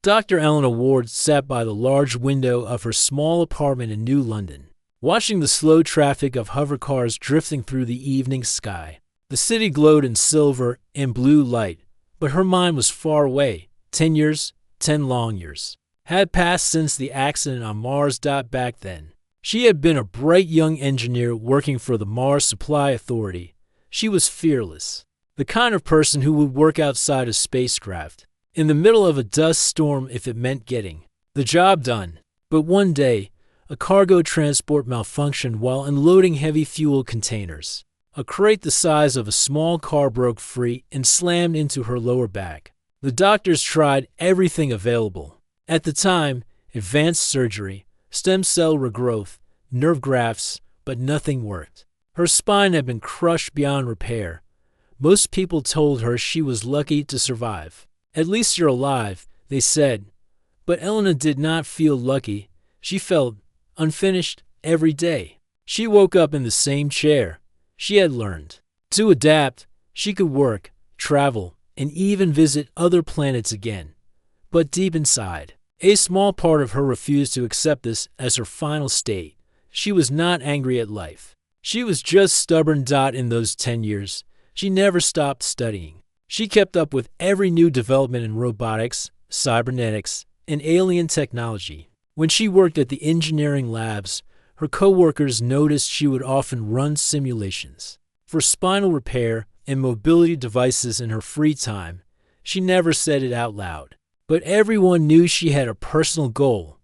Dr. Eleanor Ward sat by the large window of her small apartment in New London, watching the slow traffic of hovercars drifting through the evening sky. The city glowed in silver and blue light, but her mind was far away. 10 years, 10 long years, had passed since the accident on Mars. Back then, she had been a bright young engineer working for the Mars Supply Authority. She was fearless, the kind of person who would work outside a spacecraft, in the middle of a dust storm if it meant getting the job done. But one day, a cargo transport malfunctioned while unloading heavy fuel containers. A crate the size of a small car broke free and slammed into her lower back. The doctors tried everything available. At the time, advanced surgery, stem cell regrowth, nerve grafts, but nothing worked. Her spine had been crushed beyond repair. Most people told her she was lucky to survive. At least you're alive, they said. But Eleanor did not feel lucky. She felt unfinished every day. She woke up in the same chair. She had learned to adapt. She could work, travel, and even visit other planets again. But deep inside, a small part of her refused to accept this as her final state. She was not angry at life. She was just stubborn. In those 10 years, she never stopped studying. She kept up with every new development in robotics, cybernetics, and alien technology. When she worked at the engineering labs, her co-workers noticed she would often run simulations for spinal repair and mobility devices in her free time. She never said it out loud, but everyone knew she had a personal goal.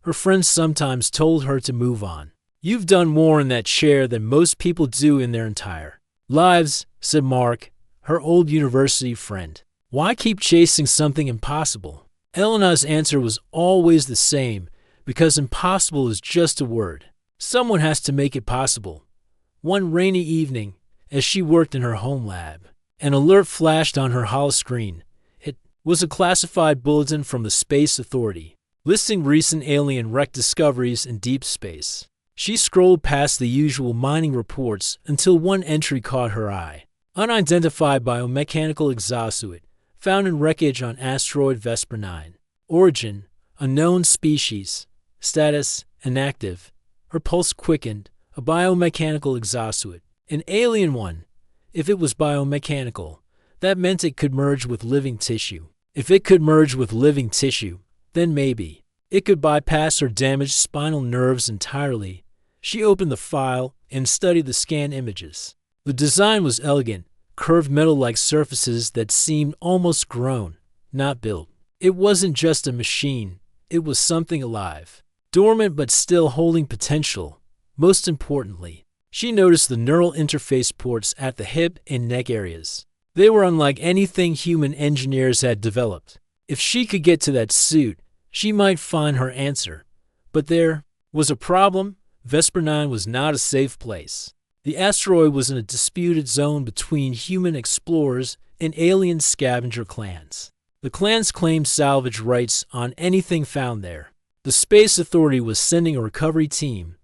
Her friends sometimes told her to move on. "You've done more in that chair than most people do in their entire lives," said Mark, her old university friend. "Why keep chasing something impossible?" Eleanor's answer was always the same, because impossible is just a word. Someone has to make it possible. One rainy evening, as she worked in her home lab, an alert flashed on her holoscreen. It was a classified bulletin from the Space Authority, listing recent alien wreck discoveries in deep space. She scrolled past the usual mining reports until one entry caught her eye. Unidentified biomechanical exosuit found in wreckage on asteroid Vesper 9. Origin, unknown species. Status, inactive. Her pulse quickened. A biomechanical exosuit. An alien one. If it was biomechanical, that meant it could merge with living tissue. If it could merge with living tissue, then maybe it could bypass her damaged spinal nerves entirely. She opened the file and studied the scan images. The design was elegant, curved metal-like surfaces that seemed almost grown, not built. It wasn't just a machine, it was something alive, dormant but still holding potential. Most importantly, she noticed the neural interface ports at the hip and neck areas. They were unlike anything human engineers had developed. If she could get to that suit, she might find her answer. But there was a problem. Vesper 9 was not a safe place. The asteroid was in a disputed zone between human explorers and alien scavenger clans. The clans claimed salvage rights on anything found there. The Space Authority was sending a recovery team,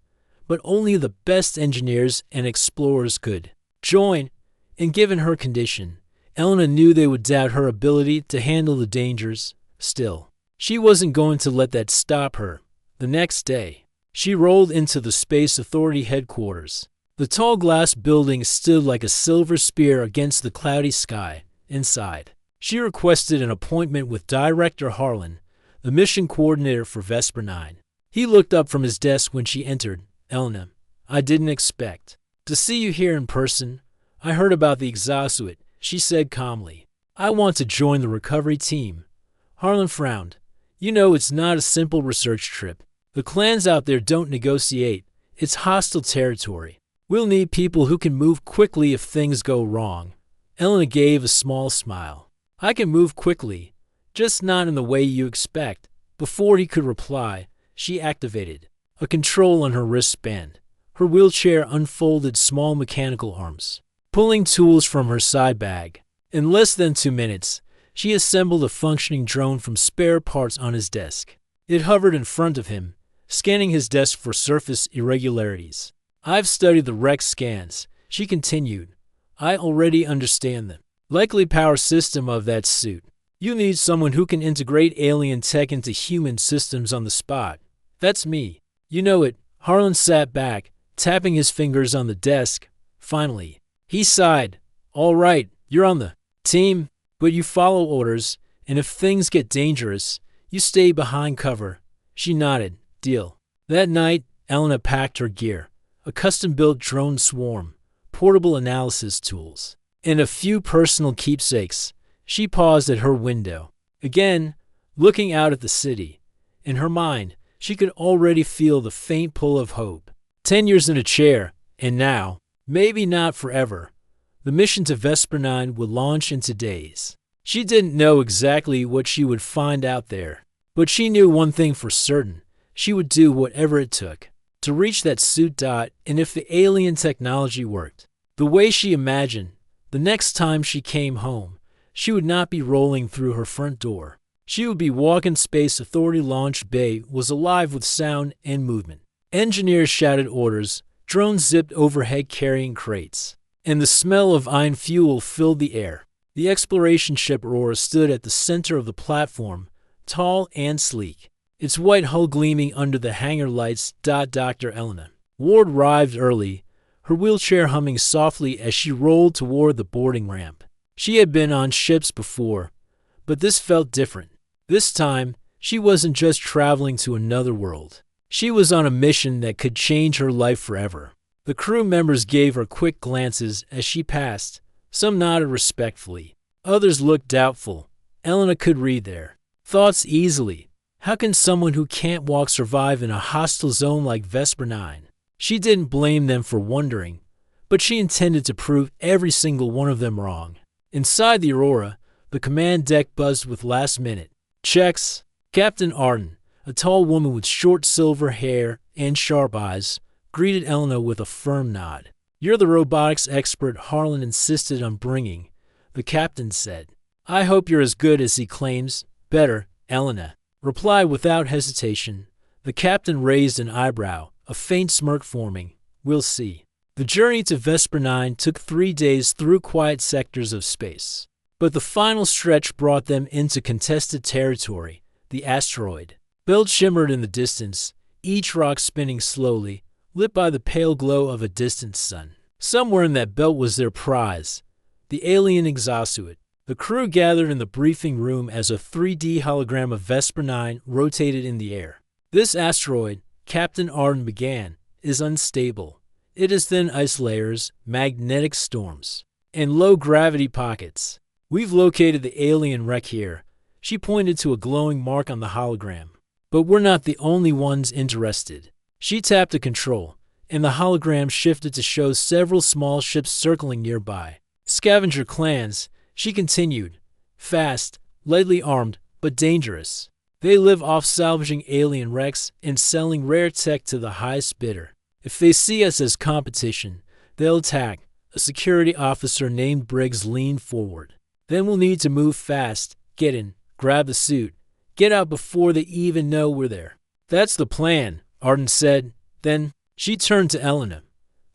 but only the best engineers and explorers could join, and given her condition, Eleanor knew they would doubt her ability to handle the dangers. Still, she wasn't going to let that stop her. The next day, she rolled into the Space Authority headquarters. The tall glass building stood like a silver spear against the cloudy sky. Inside, she requested an appointment with Director Harlan, the mission coordinator for Vesper 9. He looked up from his desk when she entered. "Eleanor, I didn't expect to see you here in person. I heard about the exosuit," she said calmly. "I want to join the recovery team." Harlan frowned. "You know, it's not a simple research trip. The clans out there don't negotiate. It's hostile territory. We'll need people who can move quickly if things go wrong." Eleanor gave a small smile. "I can move quickly, just not in the way you expect." Before he could reply, she activated a control on her wristband. Her wheelchair unfolded small mechanical arms, pulling tools from her side bag. In less than 2 minutes, she assembled a functioning drone from spare parts on his desk. It hovered in front of him, scanning his desk for surface irregularities. "I've studied the wreck scans," she continued. "I already understand them. Likely power system of that suit. You need someone who can integrate alien tech into human systems on the spot. That's me. You know it. Harlan sat back, tapping his fingers on the desk. Finally, he sighed. All right, you're on the team, but you follow orders, and if things get dangerous, you stay behind cover. She nodded. Deal. That night, Elena packed her gear, a custom-built drone swarm, portable analysis tools, and a few personal keepsakes. She paused at her window, again, looking out at the city. In her mind, she could already feel the faint pull of hope. 10 years in a chair, and now, maybe not forever, the mission to Vesper 9 would launch into days. She didn't know exactly what she would find out there, but she knew one thing for certain. She would do whatever it took to reach that suit. And if the alien technology worked the way she imagined, the next time she came home, she would not be rolling through her front door. She would be walking. Space Authority Launch Bay was alive with sound and movement. Engineers shouted orders, drones zipped overhead carrying crates, and the smell of iron fuel filled the air. The exploration ship Aurora stood at the center of the platform, tall and sleek, its white hull gleaming under the hangar lights. Dr. Elena Ward arrived early, her wheelchair humming softly as she rolled toward the boarding ramp. She had been on ships before, but this felt different. This time, she wasn't just traveling to another world. She was on a mission that could change her life forever. The crew members gave her quick glances as she passed. Some nodded respectfully. Others looked doubtful. Elena could read their thoughts easily. How can someone who can't walk survive in a hostile zone like Vesper 9? She didn't blame them for wondering, but she intended to prove every single one of them wrong. Inside the Aurora, the command deck buzzed with last-minute checks. Captain Arden, a tall woman with short silver hair and sharp eyes, greeted Elena with a firm nod. You're the robotics expert Harlan insisted on bringing, the captain said. I hope you're as good as he claims. Better, Elena replied without hesitation. The captain raised an eyebrow, a faint smirk forming. We'll see. The journey to Vesper 9 took 3 days through quiet sectors of space. But the final stretch brought them into contested territory, the asteroid. Belt shimmered in the distance, each rock spinning slowly, lit by the pale glow of a distant sun. Somewhere in that belt was their prize, the alien exosuit. The crew gathered in the briefing room as a 3D hologram of Vesper 9 rotated in the air. This asteroid, Captain Arden began, is unstable. It has thin ice layers, magnetic storms, and low-gravity pockets. We've located the alien wreck here. She pointed to a glowing mark on the hologram. But we're not the only ones interested. She tapped a control, and the hologram shifted to show several small ships circling nearby. Scavenger clans, she continued. Fast, lightly armed, but dangerous. They live off salvaging alien wrecks and selling rare tech to the highest bidder. If they see us as competition, they'll attack. A security officer named Briggs leaned forward. Then we'll need to move fast, get in, grab the suit, get out before they even know we're there. That's the plan, Arden said. Then she turned to Elena.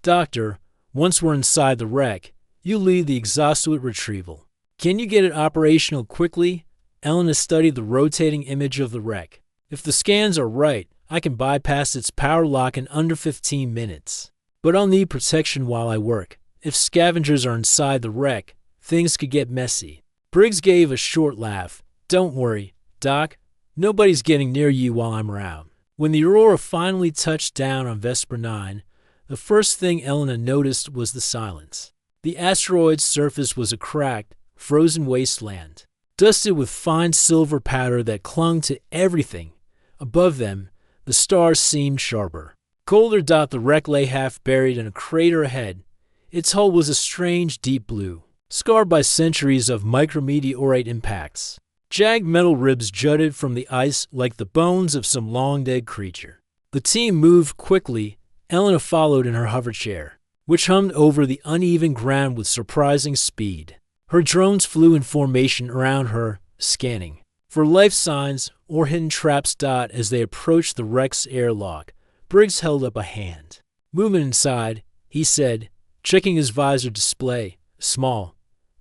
Doctor, once we're inside the wreck, you lead the exosuit retrieval. Can you get it operational quickly? Elena studied the rotating image of the wreck. If the scans are right, I can bypass its power lock in under 15 minutes. But I'll need protection while I work. If scavengers are inside the wreck, things could get messy. Briggs gave a short laugh. Don't worry, Doc. Nobody's getting near you while I'm around. When the Aurora finally touched down on Vesper 9, the first thing Elena noticed was the silence. The asteroid's surface was a cracked, frozen wasteland, dusted with fine silver powder that clung to everything. Above them, the stars seemed sharper. Colder. The wreck lay half buried in a crater ahead. Its hull was a strange deep blue, scarred by centuries of micrometeorite impacts. Jagged metal ribs jutted from the ice like the bones of some long-dead creature. The team moved quickly. Elena followed in her hoverchair, which hummed over the uneven ground with surprising speed. Her drones flew in formation around her, scanning for life signs or hidden traps. As they approached the wreck's airlock, Briggs held up a hand. Movement inside, he said, checking his visor display. Small.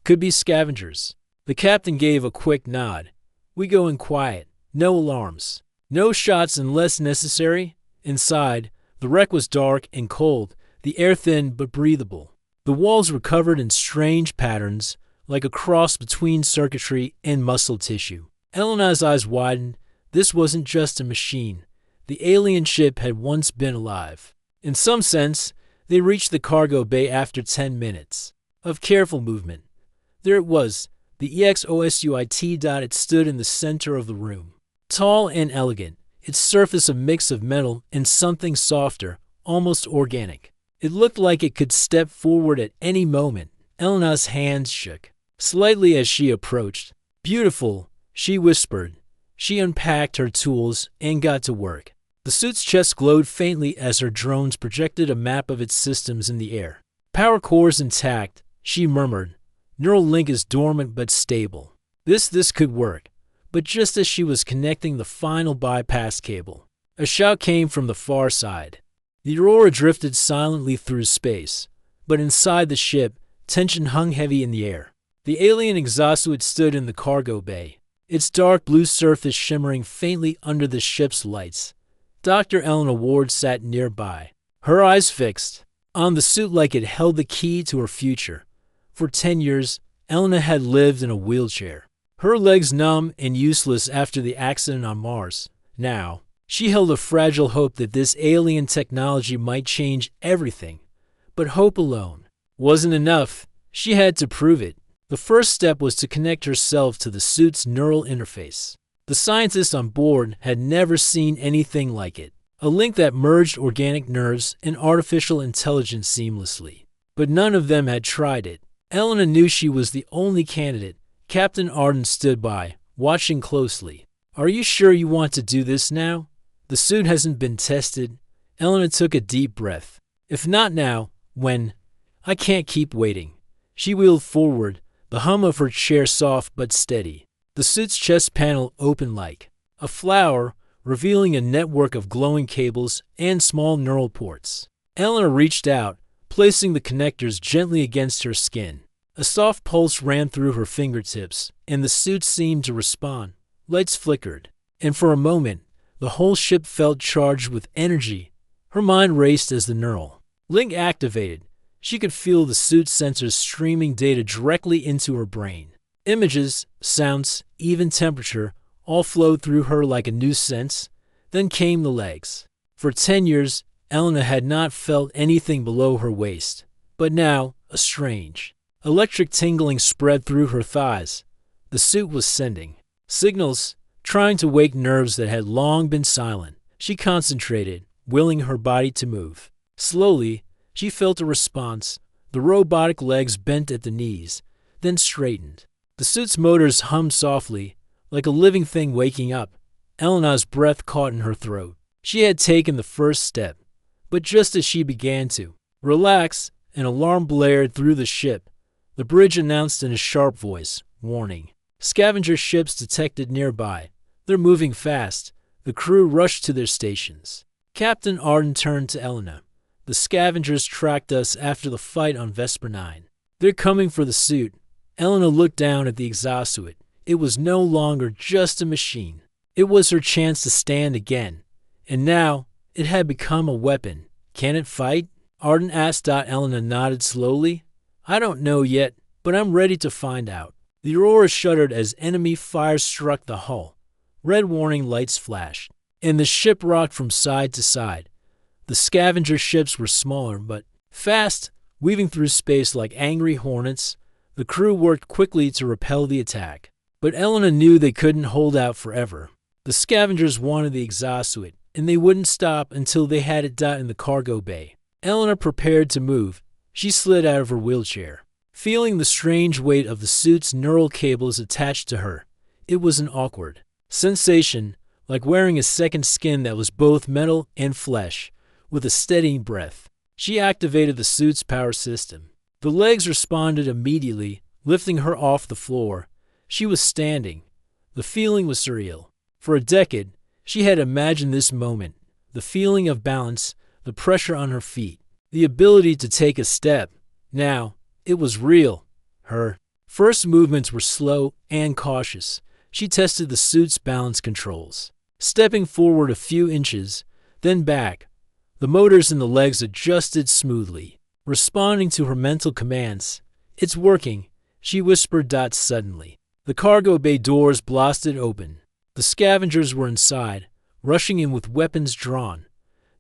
Could be scavengers. The captain gave a quick nod. "We go in quiet. No alarms. No shots unless necessary." Inside, the wreck was dark and cold, the air thin but breathable. The walls were covered in strange patterns, like a cross between circuitry and muscle tissue. Elena's eyes widened. This wasn't just a machine. The alien ship had once been alive. In some sense, they reached the cargo bay after 10 minutes of careful movement. There it was, the EXOSUIT. It stood in the center of the room. Tall and elegant, its surface a mix of metal and something softer, almost organic. It looked like it could step forward at any moment. Elena's hands shook slightly as she approached. "Beautiful," she whispered. She unpacked her tools and got to work. The suit's chest glowed faintly as her drones projected a map of its systems in the air. "Power cores intact," she murmured. "Neural link is dormant but stable." This could work. But just as she was connecting the final bypass cable, a shout came from the far side. The Aurora drifted silently through space, but inside the ship, tension hung heavy in the air. The alien exosuit stood in the cargo bay, its dark blue surface shimmering faintly under the ship's lights. Dr. Elena Ward sat nearby, her eyes fixed on the suit like it held the key to her future. For 10 years, Elena had lived in a wheelchair, her legs numb and useless after the accident on Mars. Now, she held a fragile hope that this alien technology might change everything. But hope alone wasn't enough. She had to prove it. The first step was to connect herself to the suit's neural interface. The scientists on board had never seen anything like it, a link that merged organic nerves and artificial intelligence seamlessly. But none of them had tried it. Elena knew she was the only candidate. Captain Arden stood by, watching closely. "Are you sure you want to do this now? The suit hasn't been tested." Elena took a deep breath. "If not now, when? I can't keep waiting." She wheeled forward, the hum of her chair soft but steady. The suit's chest panel opened like a flower, revealing a network of glowing cables and small neural ports. Elena reached out, placing the connectors gently against her skin. A soft pulse ran through her fingertips, and the suit seemed to respond. Lights flickered, and for a moment, the whole ship felt charged with energy. Her mind raced as the neural link activated. She could feel the suit's sensors streaming data directly into her brain. Images, sounds, even temperature, all flowed through her like a new sense. Then came the legs. For 10 years, Elena had not felt anything below her waist. But now, a strange electric tingling spread through her thighs. The suit was sending signals, trying to wake nerves that had long been silent. She concentrated, willing her body to move. Slowly, she felt a response. The robotic legs bent at the knees, then straightened. The suit's motors hummed softly, like a living thing waking up. Elena's breath caught in her throat. She had taken the first step, but just as she began to relax, an alarm blared through the ship. The bridge announced in a sharp voice, "Warning. Scavenger ships detected nearby. They're moving fast." The crew rushed to their stations. Captain Arden turned to Elena. "The scavengers tracked us after the fight on Vesper 9. They're coming for the suit." Elena looked down at the exosuit. It was no longer just a machine. It was her chance to stand again. And now, it had become a weapon. "Can it fight?" Arden asked. Elena nodded slowly. "I don't know yet, but I'm ready to find out." The Aurora shuddered as enemy fire struck the hull. Red warning lights flashed, and the ship rocked from side to side. The scavenger ships were smaller, but fast, weaving through space like angry hornets. The crew worked quickly to repel the attack. But Elena knew they couldn't hold out forever. The scavengers wanted the exosuit, and they wouldn't stop until they had it in the cargo bay. Elena prepared to move. She slid out of her wheelchair, feeling the strange weight of the suit's neural cables attached to her. It was an awkward sensation, like wearing a second skin that was both metal and flesh. With a steadying breath, she activated the suit's power system. The legs responded immediately, lifting her off the floor. She was standing. The feeling was surreal. For a decade, she had imagined this moment, the feeling of balance, the pressure on her feet, the ability to take a step. Now, it was real. Her First movements were slow and cautious. She tested the suit's balance controls, stepping forward a few inches, then back. The motors in the legs adjusted smoothly, responding to her mental commands. "It's working," she whispered. Suddenly, the cargo bay doors blasted open. The scavengers were inside, rushing in with weapons drawn.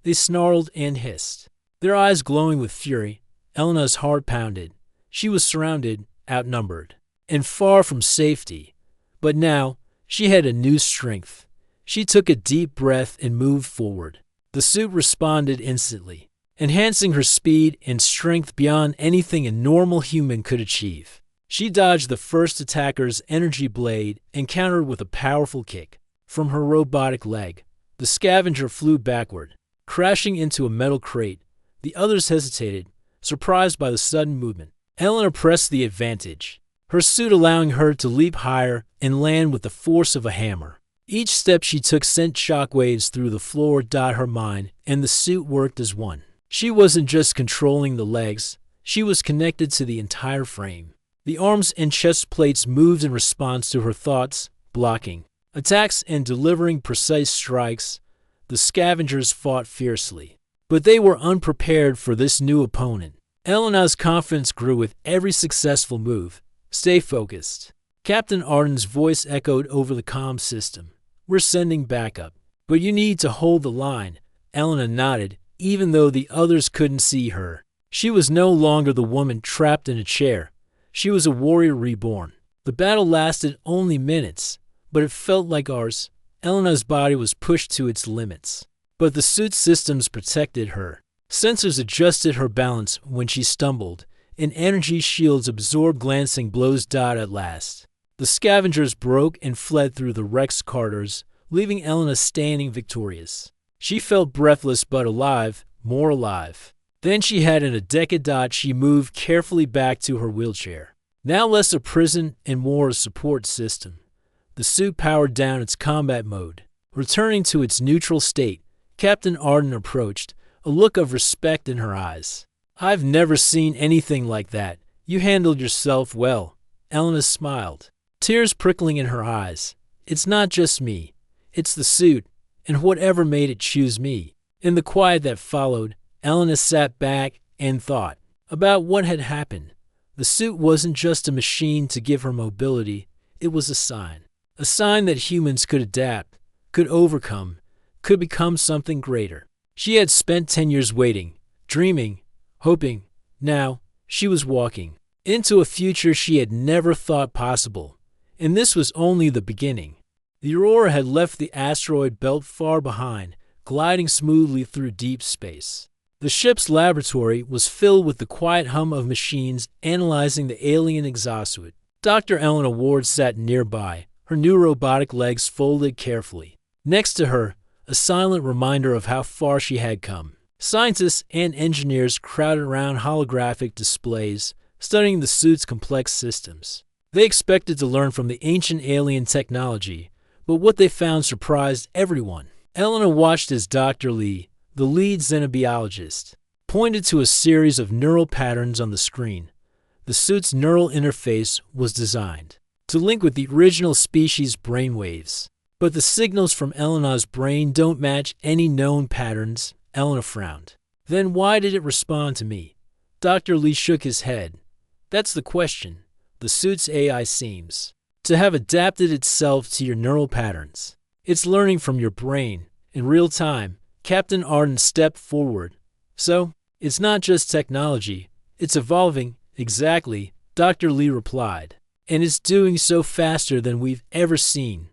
They snarled and hissed, their eyes glowing with fury. Elena's heart pounded. She was surrounded, outnumbered, and far from safety. But now, she had a new strength. She took a deep breath and moved forward. The suit responded instantly, enhancing her speed and strength beyond anything a normal human could achieve. She dodged the first attacker's energy blade and countered with a powerful kick from her robotic leg. The scavenger flew backward, crashing into a metal crate. The others hesitated, surprised by the sudden movement. Elena pressed the advantage, her suit allowing her to leap higher and land with the force of a hammer. Each step she took sent shockwaves through the floor. Her mind and the suit worked as one. She wasn't just controlling the legs, she was connected to the entire frame. The arms and chest plates moved in response to her thoughts, blocking attacks and delivering precise strikes. The scavengers fought fiercely, but they were unprepared for this new opponent. Elena's confidence grew with every successful move. "Stay focused." Captain Arden's voice echoed over the comm system. "We're sending backup, but you need to hold the line." Elena nodded, even though the others couldn't see her. She was no longer the woman trapped in a chair. She was a warrior reborn. The battle lasted only minutes, but it felt like hours. Elena's body was pushed to its limits, but the suit systems protected her. Sensors adjusted her balance when she stumbled, and energy shields absorbed glancing blows. At last, the scavengers broke and fled through the Rex corridors, leaving Elena standing victorious. She felt breathless but alive, more alive, than she had in a decade. She moved carefully back to her wheelchair, now less a prison and more a support system. The suit powered down its combat mode, returning to its neutral state. Captain Arden approached, a look of respect in her eyes. "I've never seen anything like that. You handled yourself well." Elena smiled, tears prickling in her eyes. "It's not just me. It's the suit, and whatever made it choose me." In the quiet that followed, Elena sat back and thought about what had happened. The suit wasn't just a machine to give her mobility. It was a sign that humans could adapt, could overcome, could become something greater. She had spent 10 years waiting, dreaming, hoping. Now, she was walking into a future she had never thought possible. And this was only the beginning. The Aurora had left the asteroid belt far behind, gliding smoothly through deep space. The ship's laboratory was filled with the quiet hum of machines analyzing the alien exosuit. Dr. Elena Ward sat nearby, her new robotic legs folded carefully. Next to her, a silent reminder of how far she had come. Scientists and engineers crowded around holographic displays, studying the suit's complex systems. They expected to learn from the ancient alien technology, but what they found surprised everyone. Elena watched as Dr. Lee, the lead xenobiologist, pointed to a series of neural patterns on the screen. The suit's neural interface was designed to link with the original species' brainwaves. But the signals from Elena's brain don't match any known patterns. Elena frowned. "Then why did it respond to me?" Dr. Lee shook his head. "That's the question. The suit's AI seems to have adapted itself to your neural patterns. It's learning from your brain in real time." Captain Arden stepped forward. "So, it's not just technology. It's evolving." "Exactly," Dr. Lee replied. "And it's doing so faster than we've ever seen."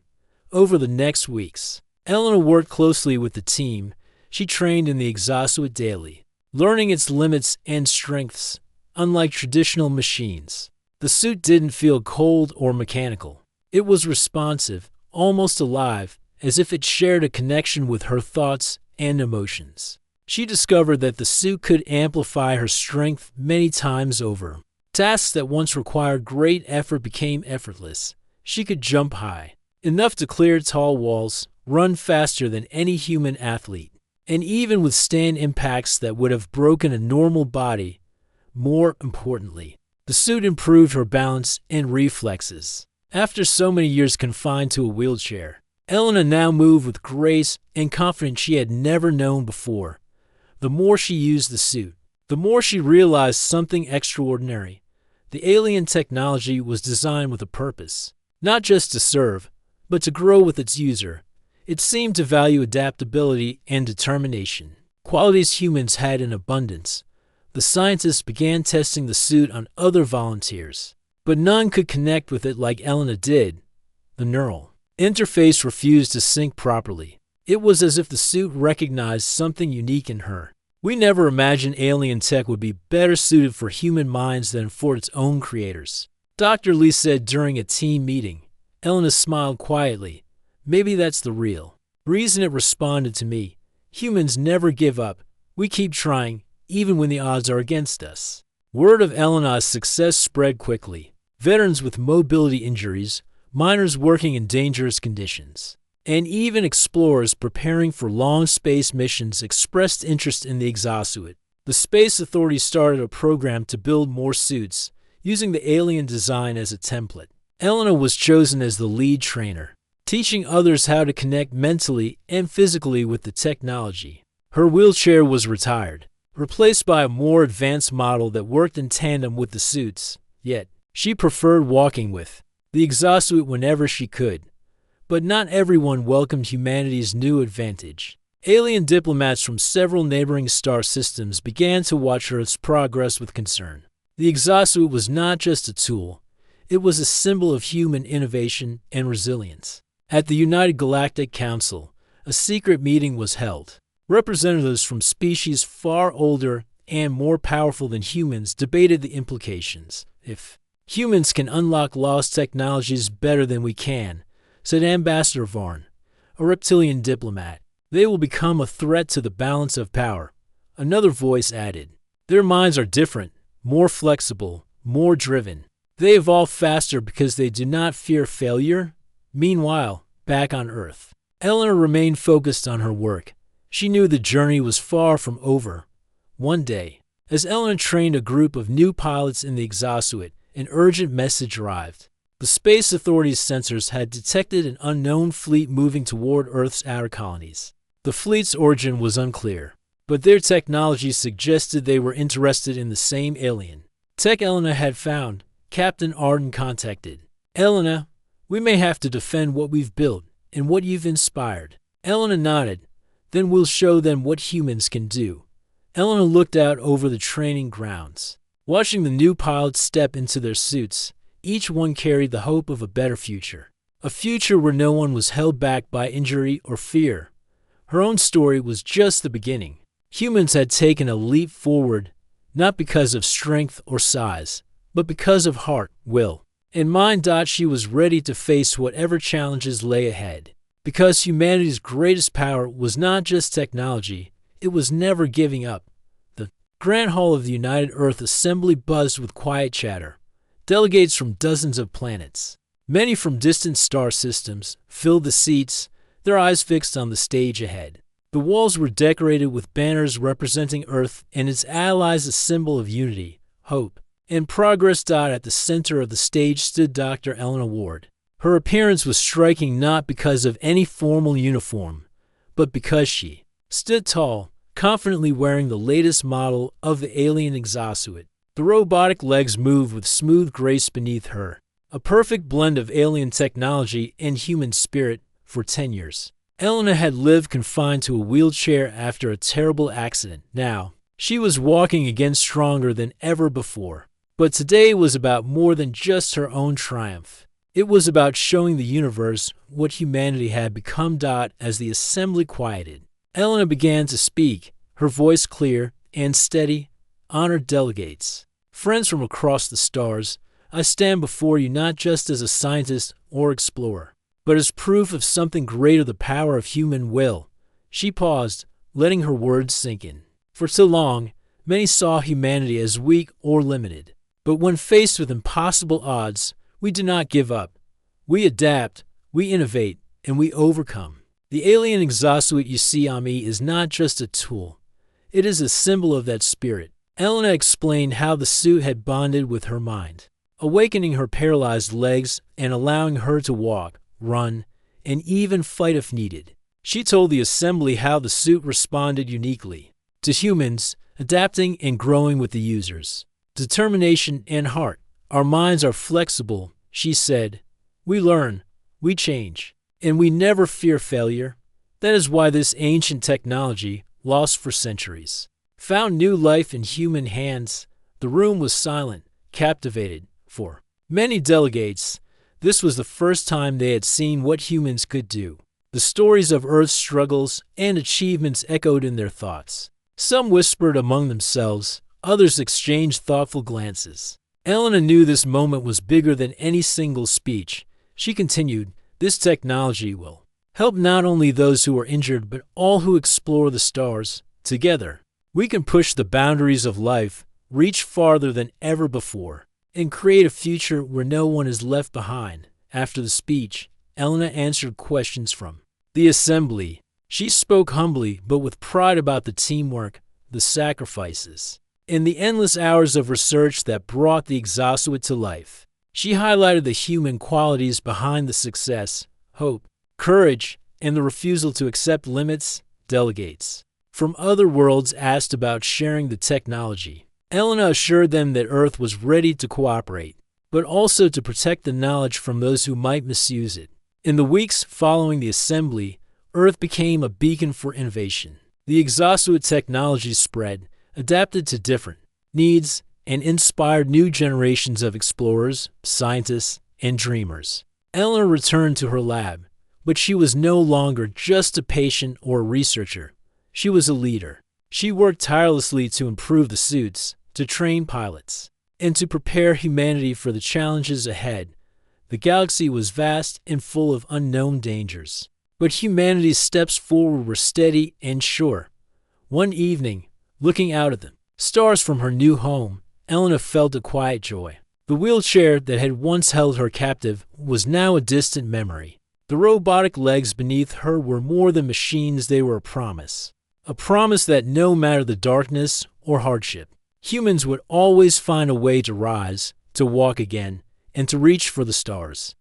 Over the next weeks, Elena worked closely with the team. She trained in the exosuit daily, learning its limits and strengths. Unlike traditional machines, the suit didn't feel cold or mechanical. It was responsive, almost alive, as if it shared a connection with her thoughts and emotions. She discovered that the suit could amplify her strength many times over. Tasks that once required great effort became effortless. She could jump high, enough to clear tall walls, run faster than any human athlete, and even withstand impacts that would have broken a normal body. More importantly, The suit improved her balance and reflexes. After so many years confined to a wheelchair, Elena now moved with grace and confidence she had never known before. The more she used the suit, the more she realized something extraordinary. The alien technology was designed with a purpose, not just to serve, but to grow with its user. It seemed to value adaptability and determination, qualities humans had in abundance. The scientists began testing the suit on other volunteers, but none could connect with it like Elena did. The neural interface refused to sync properly. It was as if the suit recognized something unique in her. We never imagined alien tech would be better suited for human minds than for its own creators, Dr. Lee said during a team meeting. Elena smiled quietly. Maybe that's the real reason it responded to me. Humans never give up. We keep trying, even when the odds are against us. Word of Elena's success spread quickly. Veterans with mobility injuries, miners working in dangerous conditions, and even explorers preparing for long space missions expressed interest in the exosuit. The Space Authority started a program to build more suits, using the alien design as a template. Elena was chosen as the lead trainer, teaching others how to connect mentally and physically with the technology. Her wheelchair was retired, replaced by a more advanced model that worked in tandem with the suits, yet she preferred walking with the exosuit whenever she could. But not everyone welcomed humanity's new advantage. Alien diplomats from several neighboring star systems began to watch Earth's progress with concern. The exosuit was not just a tool, it was a symbol of human innovation and resilience. At the United Galactic Council, a secret meeting was held. Representatives from species far older and more powerful than humans debated the implications. If humans can unlock lost technologies better than we can, said Ambassador Varn, a reptilian diplomat, they will become a threat to the balance of power. Another voice added, their minds are different, more flexible, more driven. They evolve faster because they do not fear failure. Meanwhile, back on Earth, Eleanor remained focused on her work. She knew the journey was far from over. One day, as Eleanor trained a group of new pilots in the exosuit, an urgent message arrived. The Space Authority's sensors had detected an unknown fleet moving toward Earth's outer colonies. The fleet's origin was unclear, but their technology suggested they were interested in the same alien tech Elena had found. Captain Arden contacted. Elena, we may have to defend what we've built and what you've inspired. Elena nodded. Then we'll show them what humans can do. Elena looked out over the training grounds, watching the new pilots step into their suits. Each one carried the hope of a better future. A future where no one was held back by injury or fear. Her own story was just the beginning. Humans had taken a leap forward, not because of strength or size, but because of heart, will, and mind. She was ready to face whatever challenges lay ahead. Because humanity's greatest power was not just technology, it was never giving up. The Grand Hall of the United Earth Assembly buzzed with quiet chatter. Delegates from dozens of planets, many from distant star systems, filled the seats, their eyes fixed on the stage ahead. The walls were decorated with banners representing Earth and its allies, a symbol of unity, hope, and progress. At the center of the stage stood Dr. Eleanor Ward. Her appearance was striking not because of any formal uniform, but because she stood tall, confidently wearing the latest model of the alien exosuit. The robotic legs moved with smooth grace beneath her, a perfect blend of alien technology and human spirit. For 10 years, Elena had lived confined to a wheelchair after a terrible accident. Now, she was walking again, stronger than ever before. But today was about more than just her own triumph. It was about showing the universe what humanity had become. As the assembly quieted, Elena began to speak, her voice clear and steady. Honored delegates, friends from across the stars, I stand before you not just as a scientist or explorer, but as proof of something greater, the power of human will. She paused, letting her words sink in. For so long, many saw humanity as weak or limited. But when faced with impossible odds, we do not give up. We adapt, we innovate, and we overcome. The alien exosuit you see on me is not just a tool. It is a symbol of that spirit. Elena explained how the suit had bonded with her mind, awakening her paralyzed legs and allowing her to walk, run, and even fight if needed. She told the assembly how the suit responded uniquely to humans, adapting and growing with the users. Determination and heart. Our minds are flexible, she said. We learn, we change, and we never fear failure. That is why this ancient technology, lost for centuries, found new life in human hands. The room was silent, captivated. For many delegates, this was the first time they had seen what humans could do. The stories of Earth's struggles and achievements echoed in their thoughts. Some whispered among themselves, others exchanged thoughtful glances. Elena knew this moment was bigger than any single speech. She continued, "This technology will help not only those who are injured but all who explore the stars. Together, we can push the boundaries of life, reach farther than ever before, and create a future where no one is left behind." After the speech, Elena answered questions from the assembly. She spoke humbly but with pride about the teamwork, the sacrifices, and the endless hours of research that brought the exosuit to life. She highlighted the human qualities behind the success: hope, courage, and the refusal to accept limits. Delegates from other worlds asked about sharing the technology. Elena assured them that Earth was ready to cooperate, but also to protect the knowledge from those who might misuse it. In the weeks following the assembly, Earth became a beacon for innovation. The exosuit technology spread, adapted to different needs, and inspired new generations of explorers, scientists, and dreamers. Eleanor returned to her lab, but she was no longer just a patient or a researcher. She was a leader. She worked tirelessly to improve the suits, to train pilots, and to prepare humanity for the challenges ahead. The galaxy was vast and full of unknown dangers, but humanity's steps forward were steady and sure. One evening, looking out at the stars from her new home, Elena felt a quiet joy. The wheelchair that had once held her captive was now a distant memory. The robotic legs beneath her were more than machines, they were a promise. A promise that no matter the darkness or hardship, humans would always find a way to rise, to walk again, and to reach for the stars.